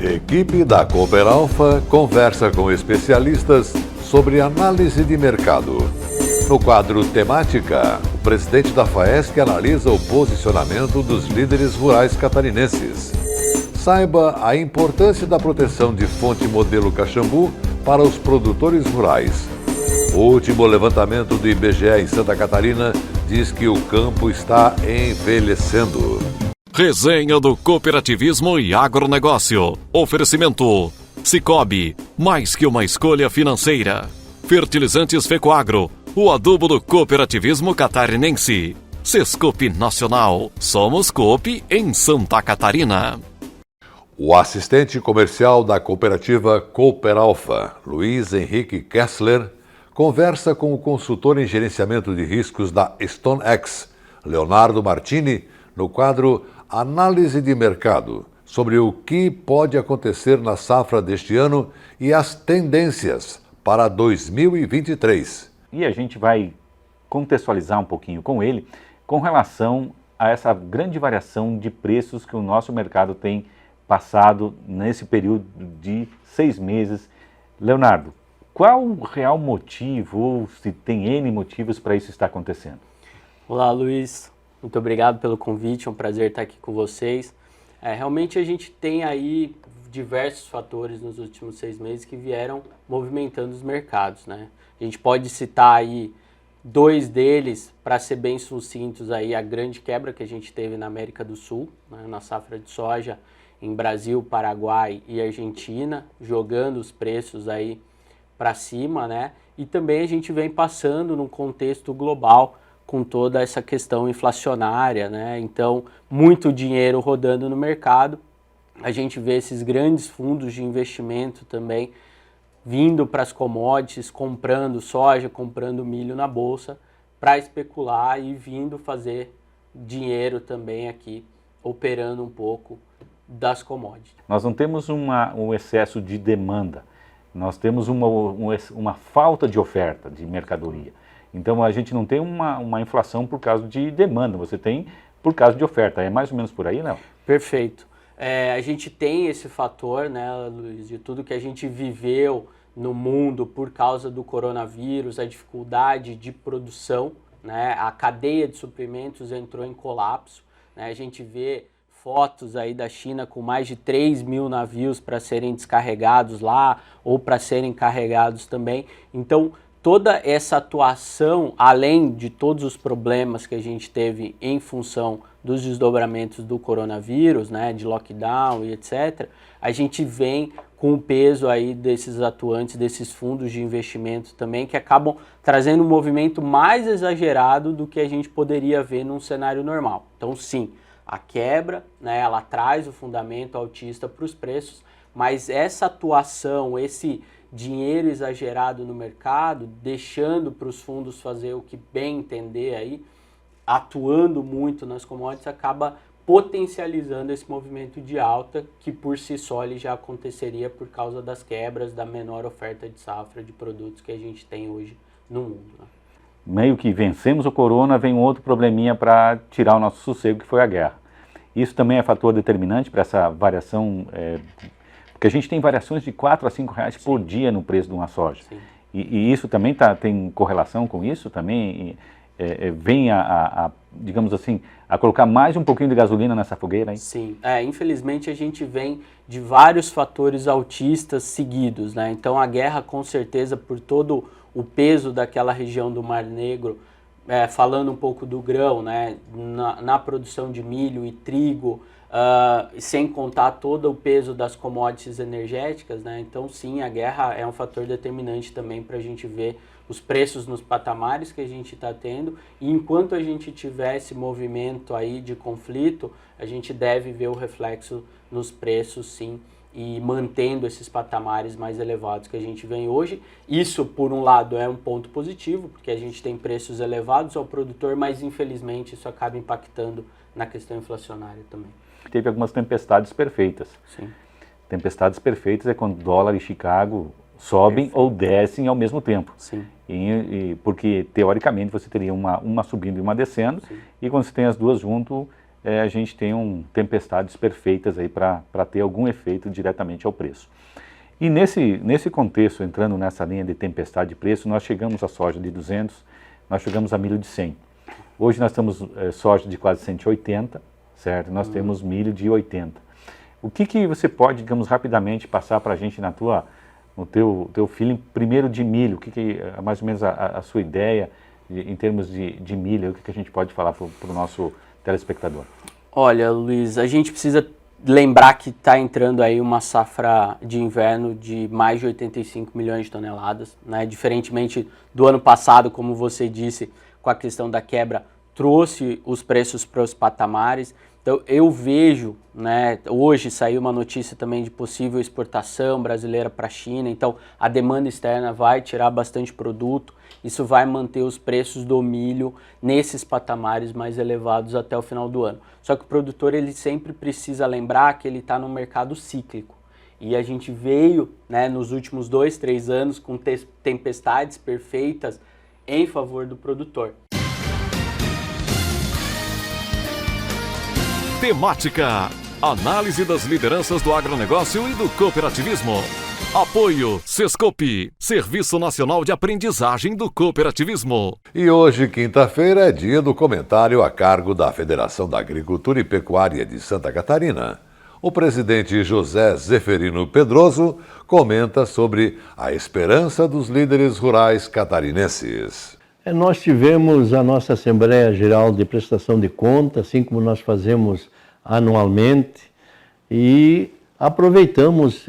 Equipe da Cooper Alpha conversa com especialistas sobre análise de mercado. No quadro Temática, o presidente da FAESC analisa o posicionamento dos líderes rurais catarinenses. Saiba a importância da proteção de fonte modelo Caxambu para os produtores rurais. O último levantamento do IBGE em Santa Catarina diz que o campo está envelhecendo. Resenha do Cooperativismo e Agronegócio. Oferecimento: Sicoob, mais que uma escolha financeira. Fertilizantes Fecoagro, o adubo do cooperativismo catarinense. Sescope Nacional, somos Coop em Santa Catarina. O assistente comercial da cooperativa Cooper Alpha, Luiz Henrique Kessler, conversa com o consultor em gerenciamento de riscos da StoneX, Leonardo Martini, no quadro Análise de Mercado, sobre o que pode acontecer na safra deste ano e as tendências para 2023. E a gente vai contextualizar um pouquinho com ele com relação a essa grande variação de preços que o nosso mercado tem passado nesse período de 6 meses. Leonardo, qual o real motivo, ou se tem N motivos para isso estar acontecendo? Olá, Luiz. Muito obrigado pelo convite, é um prazer estar aqui com vocês. Realmente a gente tem aí diversos fatores nos últimos 6 meses que vieram movimentando os mercados, né? A gente pode citar aí 2 deles, para ser bem sucintos, aí, a grande quebra que a gente teve na América do Sul, né, na safra de soja, em Brasil, Paraguai e Argentina, jogando os preços aí para cima, né? E também a gente vem passando num contexto global com toda essa questão inflacionária, né? Então, muito dinheiro rodando no mercado. A gente vê esses grandes fundos de investimento também vindo para as commodities, comprando soja, comprando milho na bolsa para especular e vindo fazer dinheiro também aqui, operando um pouco das commodities. Nós não temos um excesso de demanda, nós temos uma falta de oferta de mercadoria. Então a gente não tem uma inflação por causa de demanda, você tem por causa de oferta. É mais ou menos por aí, não? Perfeito. A gente tem esse fator, né, Luiz, de tudo que a gente viveu no mundo por causa do coronavírus, a dificuldade de produção, né, a cadeia de suprimentos entrou em colapso, né, a gente vê fotos aí da China com mais de 3 mil navios para serem descarregados lá ou para serem carregados também. Então, toda essa atuação, além de todos os problemas que a gente teve em função dos desdobramentos do coronavírus, né, de lockdown e etc., a gente vem com o peso aí desses atuantes, desses fundos de investimento também, que acabam trazendo um movimento mais exagerado do que a gente poderia ver num cenário normal. Então, sim, a quebra, né, ela traz o fundamento altista para os preços, mas essa atuação, esse dinheiro exagerado no mercado, deixando para os fundos fazer o que bem entender aí, atuando muito nas commodities, acaba potencializando esse movimento de alta que por si só ele já aconteceria por causa das quebras, da menor oferta de safra de produtos que a gente tem hoje no mundo, né? Meio que vencemos o corona, vem um outro probleminha para tirar o nosso sossego, que foi a guerra. Isso também é fator determinante para essa variação, porque a gente tem variações de 4 a 5 reais por dia no preço de uma soja. E isso também tem correlação com isso também? Vem digamos assim, a colocar mais um pouquinho de gasolina nessa fogueira, hein? Sim, infelizmente a gente vem de vários fatores altistas seguidos, né? Então a guerra, com certeza, por todo o peso daquela região do Mar Negro, falando um pouco do grão, né? Na produção de milho e trigo, sem contar todo o peso das commodities energéticas, né? Então sim, a guerra é um fator determinante também para a gente ver os preços nos patamares que a gente está tendo, e enquanto a gente tiver esse movimento aí de conflito, a gente deve ver o reflexo nos preços, sim, e mantendo esses patamares mais elevados que a gente vem hoje. Isso, por um lado, é um ponto positivo, porque a gente tem preços elevados ao produtor, mas infelizmente isso acaba impactando na questão inflacionária também. Teve algumas tempestades perfeitas. Sim. Tempestades perfeitas é quando dólar e Chicago sobem ou descem ao mesmo tempo. Sim. Porque, teoricamente, você teria uma subindo e uma descendo, sim, e quando você tem as duas junto, a gente tem tempestades perfeitas aí para ter algum efeito diretamente ao preço. E nesse contexto, entrando nessa linha de tempestade de preço, nós chegamos a soja de 200, nós chegamos a milho de 100. Hoje nós temos soja de quase 180, certo? Nós temos milho de 80. O que você pode, digamos, rapidamente passar para a gente no teu feeling, primeiro de milho, o que é mais ou menos a sua ideia em termos de milho, o que a gente pode falar para o nosso telespectador? Olha, Luiz, a gente precisa lembrar que está entrando aí uma safra de inverno de mais de 85 milhões de toneladas, né? Diferentemente do ano passado, como você disse, com a questão da quebra, trouxe os preços para os patamares. Então eu vejo, né, hoje saiu uma notícia também de possível exportação brasileira para a China, então a demanda externa vai tirar bastante produto, isso vai manter os preços do milho nesses patamares mais elevados até o final do ano. Só que o produtor ele sempre precisa lembrar que ele está no mercado cíclico. E a gente veio, né, nos últimos 2, 3 anos com tempestades perfeitas em favor do produtor. Temática: análise das lideranças do agronegócio e do cooperativismo. Apoio Sescope, Serviço Nacional de Aprendizagem do Cooperativismo. E hoje, quinta-feira, é dia do comentário a cargo da Federação da Agricultura e Pecuária de Santa Catarina. O presidente José Zeferino Pedroso comenta sobre a esperança dos líderes rurais catarinenses. Nós tivemos a nossa Assembleia Geral de Prestação de Contas, assim como nós fazemos anualmente, e aproveitamos,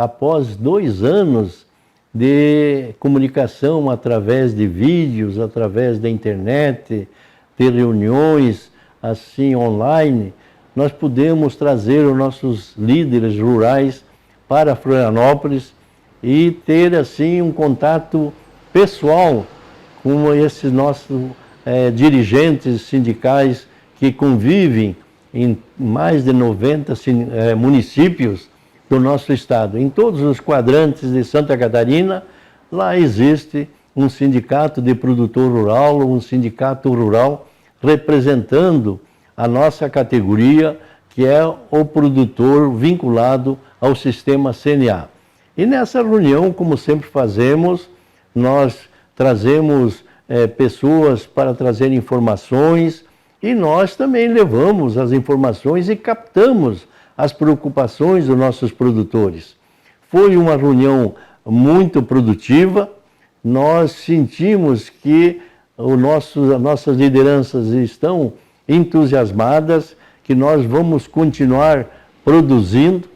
após 2 anos de comunicação através de vídeos, através da internet, de reuniões assim online, nós pudemos trazer os nossos líderes rurais para Florianópolis e ter assim um contato pessoal com esses nossos dirigentes sindicais que convivem em mais de 90 municípios do nosso estado. Em todos os quadrantes de Santa Catarina, lá existe um sindicato de produtor rural, um sindicato rural representando a nossa categoria, que é o produtor vinculado ao sistema CNA. E nessa reunião, como sempre fazemos, nós trazemos pessoas para trazer informações e nós também levamos as informações e captamos as preocupações dos nossos produtores. Foi uma reunião muito produtiva, nós sentimos que as nossas lideranças estão entusiasmadas, que nós vamos continuar produzindo.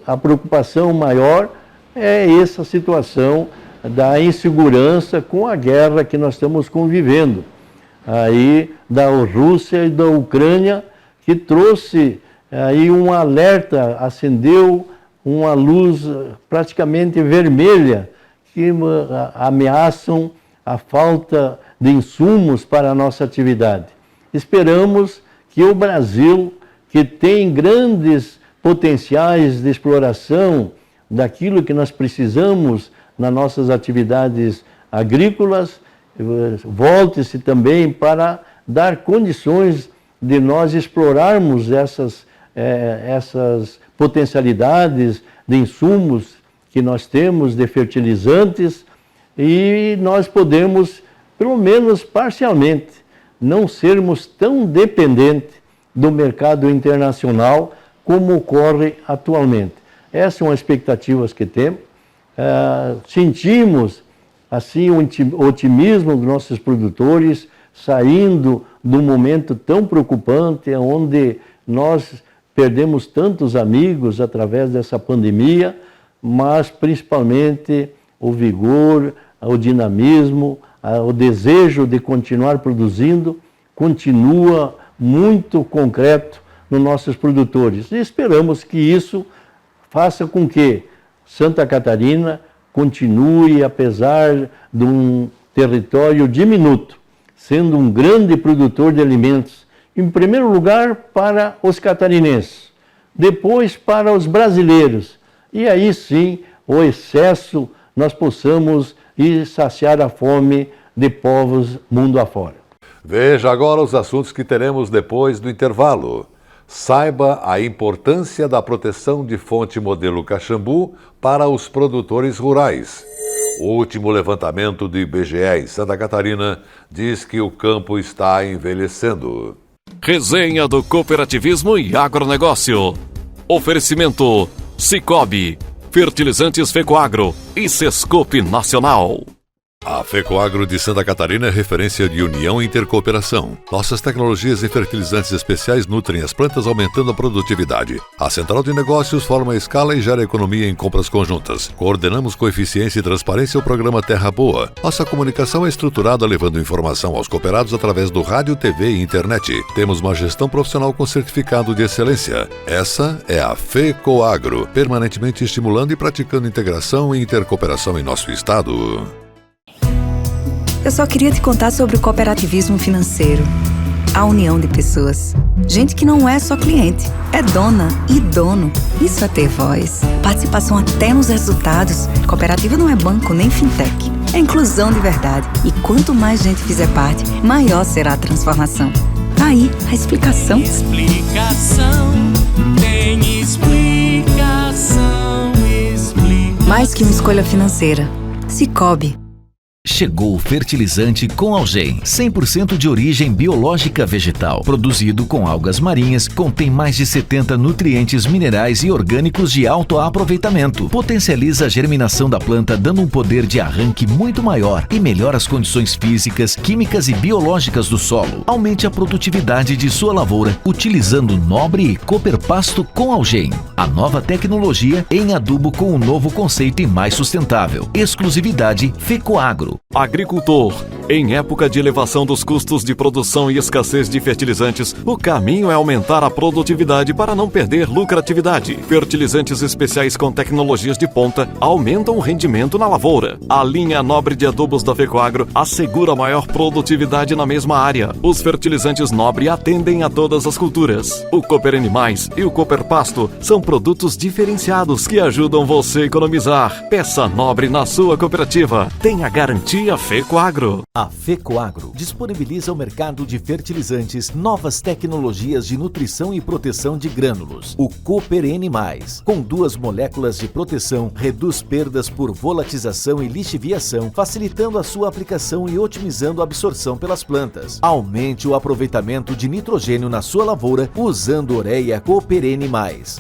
A preocupação maior é essa situação da insegurança com a guerra que nós estamos convivendo, aí da Rússia e da Ucrânia, que trouxe aí um alerta, acendeu uma luz praticamente vermelha, que ameaçam a falta de insumos para a nossa atividade. Esperamos que o Brasil, que tem grandes potenciais de exploração daquilo que nós precisamos nas nossas atividades agrícolas, volte-se também para dar condições de nós explorarmos essas potencialidades de insumos que nós temos, de fertilizantes, e nós podemos, pelo menos parcialmente, não sermos tão dependentes do mercado internacional como ocorre atualmente. Essas são as expectativas que temos. Sentimos assim o otimismo dos nossos produtores saindo de um momento tão preocupante, onde nós perdemos tantos amigos através dessa pandemia, mas principalmente o vigor, o dinamismo, o desejo de continuar produzindo continua muito concreto nos nossos produtores. E esperamos que isso faça com que Santa Catarina continue, apesar de um território diminuto, sendo um grande produtor de alimentos, em primeiro lugar para os catarinenses, depois para os brasileiros, e aí sim o excesso nós possamos ir saciar a fome de povos mundo afora. Veja agora os assuntos que teremos depois do intervalo. Saiba a importância da proteção de fonte modelo Caxambu para os produtores rurais. O último levantamento do IBGE em Santa Catarina diz que o campo está envelhecendo. Resenha do Cooperativismo e Agronegócio. Oferecimento Sicoob, Fertilizantes Fecoagro e Sescope Nacional. A Fecoagro de Santa Catarina é referência de união e intercooperação. Nossas tecnologias e fertilizantes especiais nutrem as plantas, aumentando a produtividade. A Central de Negócios forma a escala e gera economia em compras conjuntas. Coordenamos com eficiência e transparência o programa Terra Boa. Nossa comunicação é estruturada, levando informação aos cooperados através do rádio, TV e internet. Temos uma gestão profissional com certificado de excelência. Essa é a Fecoagro, permanentemente estimulando e praticando integração e intercooperação em nosso estado. Eu só queria te contar sobre o cooperativismo financeiro. A união de pessoas. Gente que não é só cliente, é dona e dono. Isso é ter voz. Participação até nos resultados. Cooperativa não é banco nem fintech. É inclusão de verdade. E quanto mais gente fizer parte, maior será a transformação. Aí, a explicação. Tem explicação. Mais que uma escolha financeira. Sicoob. Chegou o fertilizante com Algem, 100% de origem biológica vegetal, produzido com algas marinhas, contém mais de 70 nutrientes minerais e orgânicos de alto aproveitamento, potencializa a germinação da planta dando um poder de arranque muito maior e melhora as condições físicas, químicas e biológicas do solo. Aumente a produtividade de sua lavoura utilizando Nobre e Cooper Pasto com Algem, a nova tecnologia em adubo com um novo conceito e mais sustentável. Exclusividade Fecoagro. Agricultor. Em época de elevação dos custos de produção e escassez de fertilizantes, o caminho é aumentar a produtividade para não perder lucratividade. Fertilizantes especiais com tecnologias de ponta aumentam o rendimento na lavoura. A linha Nobre de adubos da Fecoagro assegura maior produtividade na mesma área. Os fertilizantes Nobre atendem a todas as culturas. O Cooper Animais e o Cooper Pasto são produtos diferenciados que ajudam você a economizar. Peça Nobre na sua cooperativa. Tenha garantia Fecoagro. A Fecoagro disponibiliza ao mercado de fertilizantes novas tecnologias de nutrição e proteção de grânulos. O Cooper N+, com 2 moléculas de proteção, reduz perdas por volatização e lixiviação, facilitando a sua aplicação e otimizando a absorção pelas plantas. Aumente o aproveitamento de nitrogênio na sua lavoura usando Ureia Cooper N+,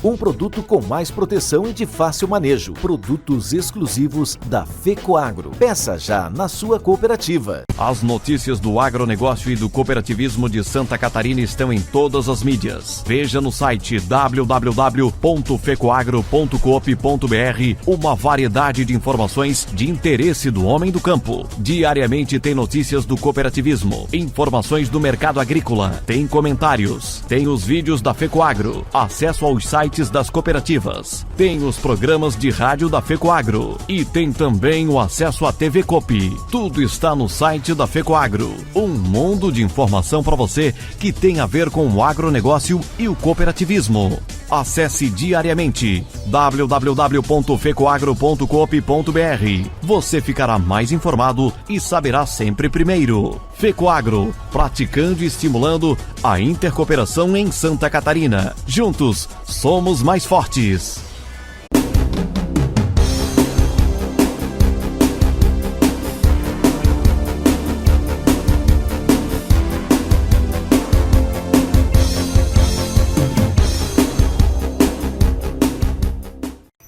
um produto com mais proteção e de fácil manejo. Produtos exclusivos da Fecoagro. Peça já na sua cooperativa. As notícias do agronegócio e do cooperativismo de Santa Catarina estão em todas as mídias. Veja no site www.fecoagro.coop.br uma variedade de informações de interesse do homem do campo. Diariamente tem notícias do cooperativismo, informações do mercado agrícola, tem comentários, tem os vídeos da Fecoagro, acesso aos sites das cooperativas, tem os programas de rádio da Fecoagro e tem também o acesso à TV Coop. Tudo está no site da Fecoagro. Um mundo de informação para você que tem a ver com o agronegócio e o cooperativismo. Acesse diariamente www.fecoagro.coop.br. Você ficará mais informado e saberá sempre primeiro. Fecoagro, praticando e estimulando a intercooperação em Santa Catarina. Juntos, somos mais fortes.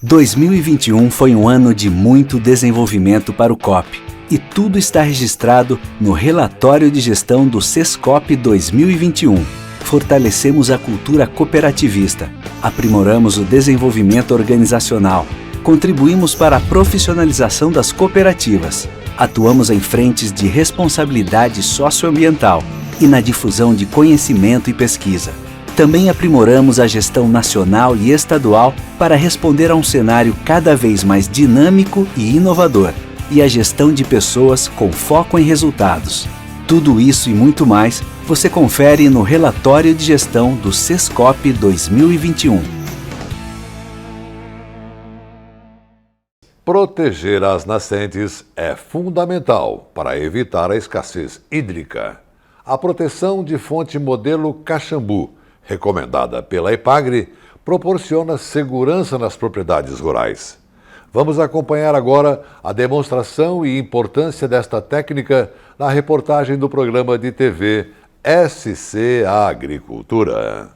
Em 2021 foi um ano de muito desenvolvimento para o COP e tudo está registrado no relatório de gestão do Sescope 2021. Fortalecemos a cultura cooperativista, aprimoramos o desenvolvimento organizacional, contribuímos para a profissionalização das cooperativas, atuamos em frentes de responsabilidade socioambiental e na difusão de conhecimento e pesquisa. Também aprimoramos a gestão nacional e estadual para responder a um cenário cada vez mais dinâmico e inovador, e a gestão de pessoas com foco em resultados. Tudo isso e muito mais você confere no relatório de gestão do Sescope 2021. Proteger as nascentes é fundamental para evitar a escassez hídrica. A proteção de fonte modelo Caxambu, recomendada pela EPAGRE, proporciona segurança nas propriedades rurais. Vamos acompanhar agora a demonstração e importância desta técnica na reportagem do programa de TV SC Agricultura.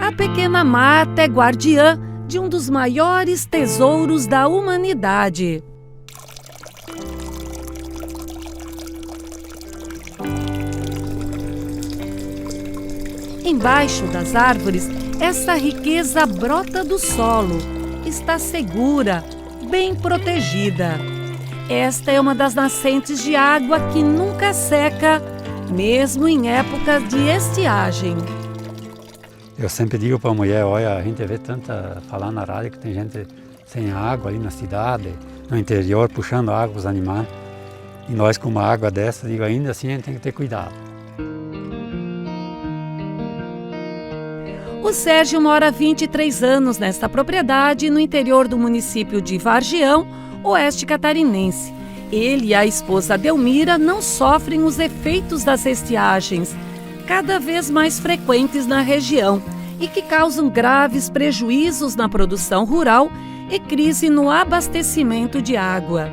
A pequena mata é guardiã de um dos maiores tesouros da humanidade. Embaixo das árvores, essa riqueza brota do solo, está segura, bem protegida. Esta é uma das nascentes de água que nunca seca, mesmo em épocas de estiagem. Eu sempre digo para a mulher, olha, a gente vê tanta, falar na rádio que tem gente sem água ali na cidade, no interior, puxando água para os animais. E nós com uma água dessa, digo, ainda assim a gente tem que ter cuidado. O Sérgio mora há 23 anos nesta propriedade no interior do município de Vargião, oeste catarinense. Ele e a esposa Delmira não sofrem os efeitos das estiagens, cada vez mais frequentes na região e que causam graves prejuízos na produção rural e crise no abastecimento de água.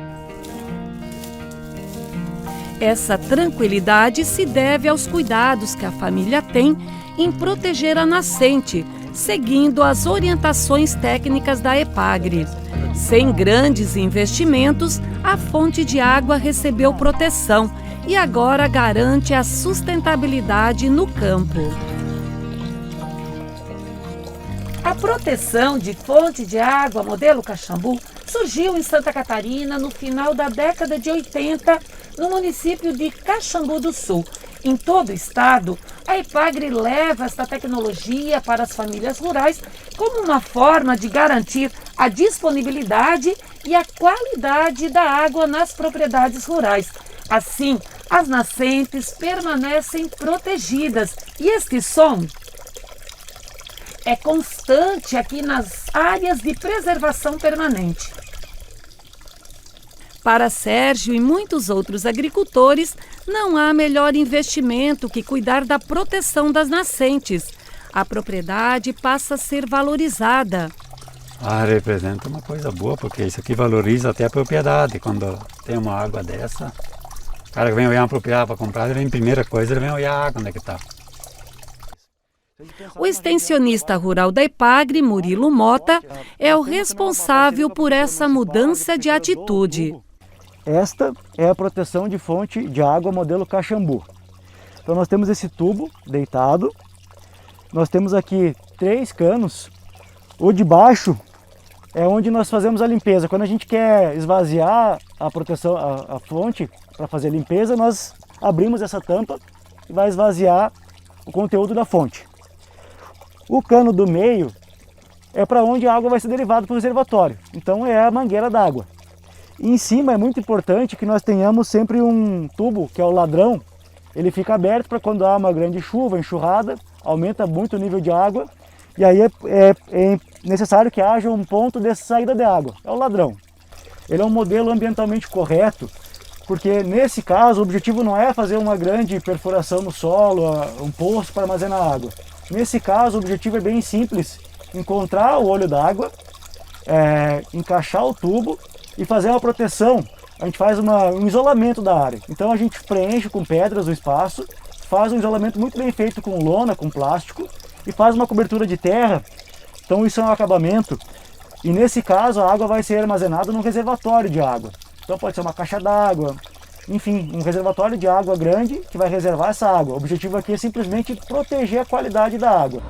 Essa tranquilidade se deve aos cuidados que a família tem em proteger a nascente, seguindo as orientações técnicas da EPAGRE. Sem grandes investimentos, a fonte de água recebeu proteção e agora garante a sustentabilidade no campo. A proteção de fonte de água modelo Caxambu surgiu em Santa Catarina no final da década de 80, no município de Caxambu do Sul. Em todo o estado, a EPAGRE leva esta tecnologia para as famílias rurais como uma forma de garantir a disponibilidade e a qualidade da água nas propriedades rurais. Assim, as nascentes permanecem protegidas e este som é constante aqui nas áreas de preservação permanente. Para Sérgio e muitos outros agricultores, não há melhor investimento que cuidar da proteção das nascentes. A propriedade passa a ser valorizada. Representa uma coisa boa, porque isso aqui valoriza até a propriedade. Quando tem uma água dessa, o cara que vem olhar uma propriedade para comprar, ele vem, primeira coisa, ele vem olhar a água, onde é que está. O extensionista rural da EPAGRE, Murilo Mota, é o responsável por essa mudança de atitude. Esta é a proteção de fonte de água modelo Caxambu. Então nós temos esse tubo deitado, nós temos aqui 3 canos. O de baixo é onde nós fazemos a limpeza. Quando a gente quer esvaziar a proteção, a fonte para fazer a limpeza, nós abrimos essa tampa e vai esvaziar o conteúdo da fonte. O cano do meio é para onde a água vai ser derivada para o reservatório. Então é a mangueira d'água. Em cima é muito importante que nós tenhamos sempre um tubo, que é o ladrão. Ele fica aberto para quando há uma grande chuva, enxurrada, aumenta muito o nível de água. E aí é necessário que haja um ponto de saída de água, é o ladrão. Ele é um modelo ambientalmente correto, porque nesse caso o objetivo não é fazer uma grande perfuração no solo, um poço para armazenar água. Nesse caso o objetivo é bem simples, encontrar o olho d'água, encaixar o tubo e fazer uma proteção. A gente faz um isolamento da área. Então a gente preenche com pedras o espaço, faz um isolamento muito bem feito com lona, com plástico, e faz uma cobertura de terra. Então isso é um acabamento. E nesse caso a água vai ser armazenada num reservatório de água. Então pode ser uma caixa d'água, enfim, um reservatório de água grande que vai reservar essa água. O objetivo aqui é simplesmente proteger a qualidade da água.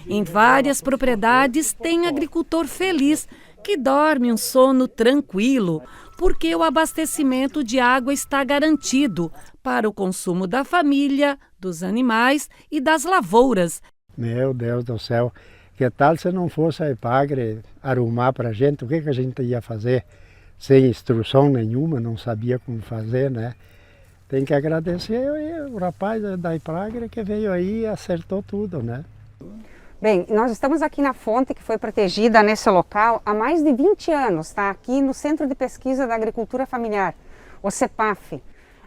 Em várias propriedades tem agricultor feliz que dorme um sono tranquilo, porque o abastecimento de água está garantido para o consumo da família, dos animais e das lavouras. Meu Deus do céu, que tal se não fosse a EPAGRE arrumar para a gente, o que a gente ia fazer? Sem instrução nenhuma, não sabia como fazer, né? Tem que agradecer o rapaz da EPAGRE que veio aí e acertou tudo, né? Bem, nós estamos aqui na fonte que foi protegida nesse local há mais de 20 anos, tá? Aqui no Centro de Pesquisa da Agricultura Familiar, o CEPAF.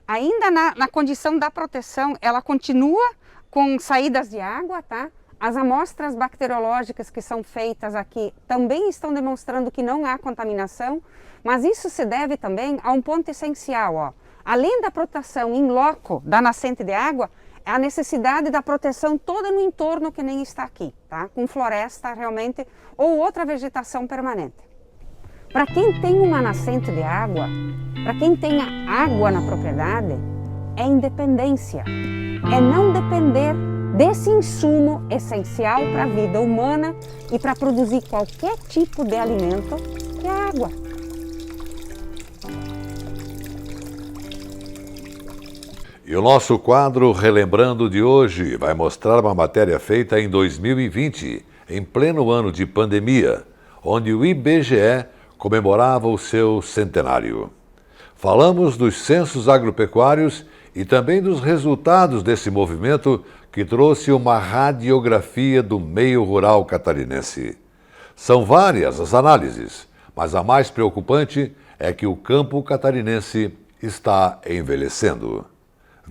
Ainda na condição da proteção, ela continua com saídas de água, tá? As amostras bacteriológicas que são feitas aqui também estão demonstrando que não há contaminação, mas isso se deve também a um ponto essencial, ó. Além da proteção in loco da nascente de água, a necessidade da proteção toda no entorno que nem está aqui, tá? Com floresta realmente ou outra vegetação permanente. Para quem tem uma nascente de água, para quem tem água na propriedade, é independência, é não depender desse insumo essencial para a vida humana e para produzir qualquer tipo de alimento, que é a água. E o nosso quadro Relembrando de hoje vai mostrar uma matéria feita em 2020, em pleno ano de pandemia, onde o IBGE comemorava o seu centenário. Falamos dos censos agropecuários e também dos resultados desse movimento que trouxe uma radiografia do meio rural catarinense. São várias as análises, mas a mais preocupante é que o campo catarinense está envelhecendo.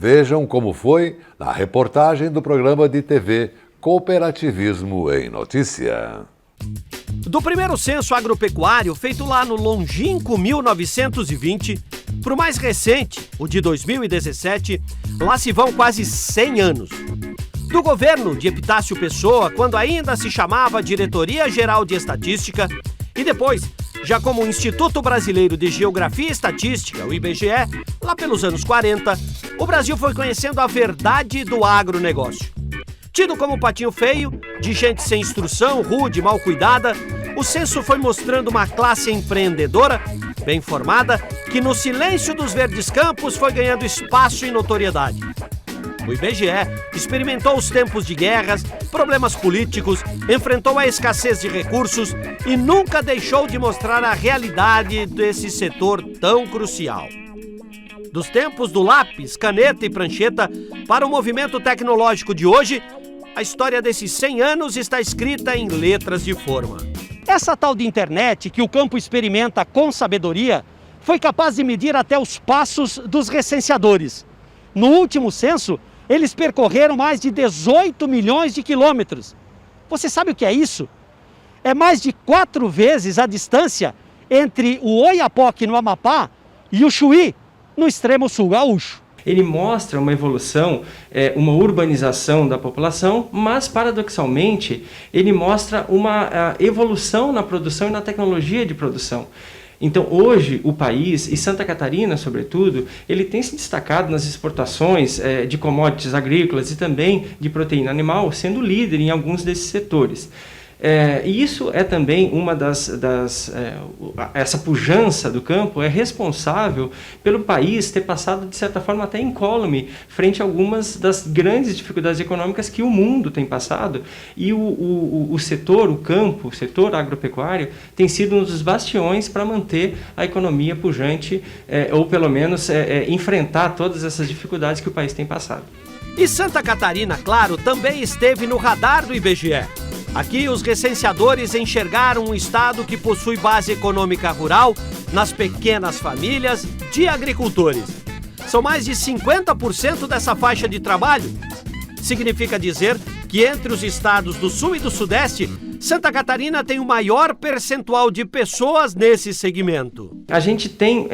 Vejam como foi na reportagem do programa de TV Cooperativismo em Notícia. Do primeiro censo agropecuário, feito lá no longínquo 1920, para o mais recente, o de 2017, lá se vão quase 100 anos. Do governo de Epitácio Pessoa, quando ainda se chamava Diretoria Geral de Estatística, e depois, já como Instituto Brasileiro de Geografia e Estatística, o IBGE, lá pelos anos 40, o Brasil foi conhecendo a verdade do agronegócio. Tido como patinho feio, de gente sem instrução, rude, mal cuidada, o censo foi mostrando uma classe empreendedora, bem formada, que no silêncio dos verdes campos foi ganhando espaço e notoriedade. O IBGE experimentou os tempos de guerras, problemas políticos, enfrentou a escassez de recursos e nunca deixou de mostrar a realidade desse setor tão crucial. Dos tempos do lápis, caneta e prancheta para o movimento tecnológico de hoje, a história desses 100 anos está escrita em letras de forma. Essa tal de internet que o campo experimenta com sabedoria foi capaz de medir até os passos dos recenseadores. No último censo, eles percorreram mais de 18 milhões de quilômetros. Você sabe o que é isso? É mais de 4 vezes a distância entre o Oiapoque, no Amapá, e o Chuí, no extremo sul gaúcho. Ele mostra uma evolução, uma urbanização da população, mas, paradoxalmente, ele mostra uma evolução na produção e na tecnologia de produção. Então, hoje, o país, e Santa Catarina, sobretudo, ele tem se destacado nas exportações de commodities agrícolas e também de proteína animal, sendo líder em alguns desses setores. E isso é também uma essa pujança do campo é responsável pelo país ter passado, de certa forma, até incólume frente a algumas das grandes dificuldades econômicas que o mundo tem passado. E o setor, o campo, o setor agropecuário, tem sido um dos bastiões para manter a economia pujante, ou pelo menos enfrentar todas essas dificuldades que o país tem passado. E Santa Catarina, claro, também esteve no radar do IBGE. Aqui, os recenseadores enxergaram um estado que possui base econômica rural nas pequenas famílias de agricultores. São mais de 50% dessa faixa de trabalho. Significa dizer que entre os estados do Sul e do Sudeste, Santa Catarina tem o maior percentual de pessoas nesse segmento. A gente tem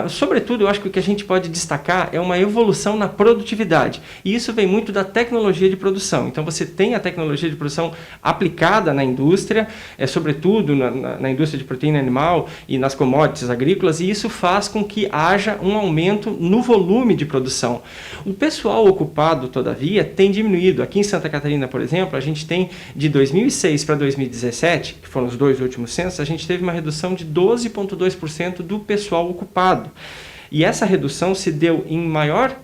sobretudo, eu acho que o que a gente pode destacar é uma evolução na produtividade. E isso vem muito da tecnologia de produção. Então você tem a tecnologia de produção aplicada na indústria, sobretudo na indústria de proteína animal e nas commodities agrícolas, e isso faz com que haja um aumento no volume de produção. O pessoal ocupado, todavia, tem diminuído. Aqui em Santa Catarina, por exemplo, a gente tem de 2006 para 2017, que foram os 2 últimos censos, a gente teve uma redução de 12,2% do pessoal ocupado. E essa redução se deu em maior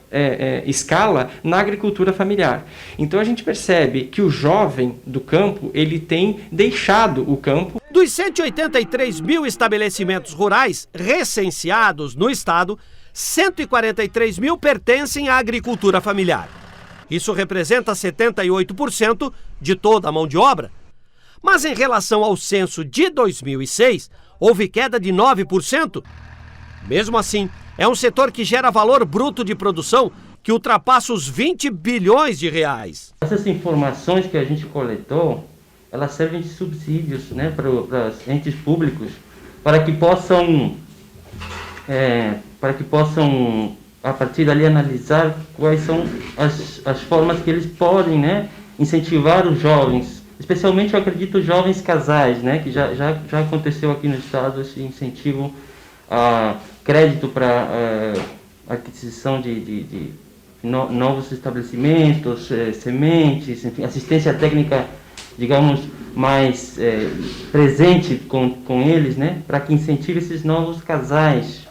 escala na agricultura familiar. Então a gente percebe que o jovem do campo, ele tem deixado o campo. Dos 183 mil estabelecimentos rurais recenseados no estado, 143 mil pertencem à agricultura familiar. Isso representa 78% de toda a mão de obra. Mas em relação ao censo de 2006, houve queda de 9%. Mesmo assim, é um setor que gera valor bruto de produção que ultrapassa os 20 bilhões de reais. Essas informações que a gente coletou, elas servem de subsídios, né, para os entes públicos, para que possam, a partir dali, analisar quais são as formas que eles podem, né, incentivar os jovens, especialmente, eu acredito, jovens casais, né, que já aconteceu aqui no estado esse incentivo a crédito para aquisição de novos estabelecimentos, sementes, enfim, assistência técnica, digamos, mais presente com eles, né, para que incentive esses novos casais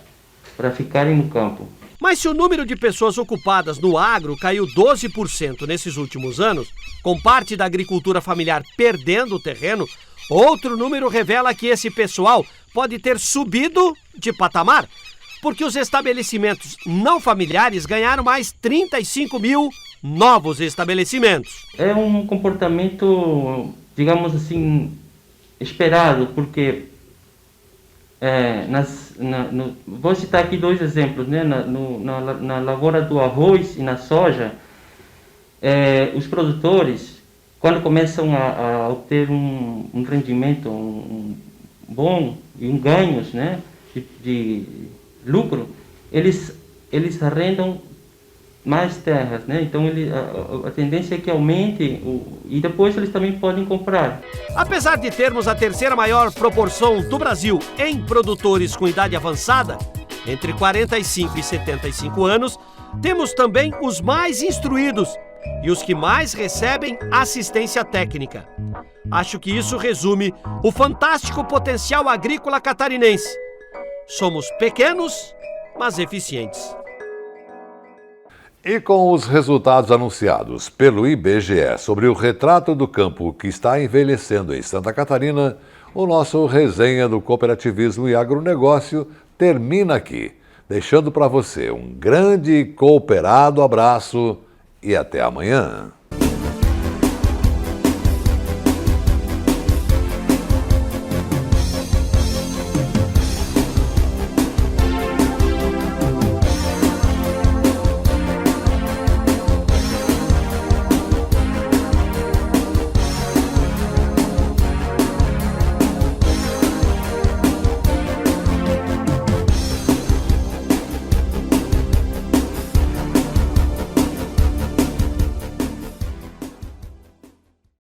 para ficarem no campo. Mas se o número de pessoas ocupadas no agro caiu 12% nesses últimos anos, com parte da agricultura familiar perdendo o terreno, outro número revela que esse pessoal pode ter subido de patamar, porque os estabelecimentos não familiares ganharam mais 35 mil novos estabelecimentos. É um comportamento, digamos assim, esperado, porque vou citar aqui dois exemplos, né? Na lavoura do arroz e na soja, os produtores, quando começam a obter um rendimento bom e ganhos, né, de lucro, eles arrendam mais terras, né? Então a tendência é que aumente e depois eles também podem comprar. Apesar de termos a terceira maior proporção do Brasil em produtores com idade avançada, entre 45 e 75 anos, temos também os mais instruídos e os que mais recebem assistência técnica. Acho que isso resume o fantástico potencial agrícola catarinense. Somos pequenos, mas eficientes. E com os resultados anunciados pelo IBGE sobre o retrato do campo que está envelhecendo em Santa Catarina, o nosso resenha do cooperativismo e agronegócio termina aqui, deixando para você um grande e cooperado abraço e até amanhã.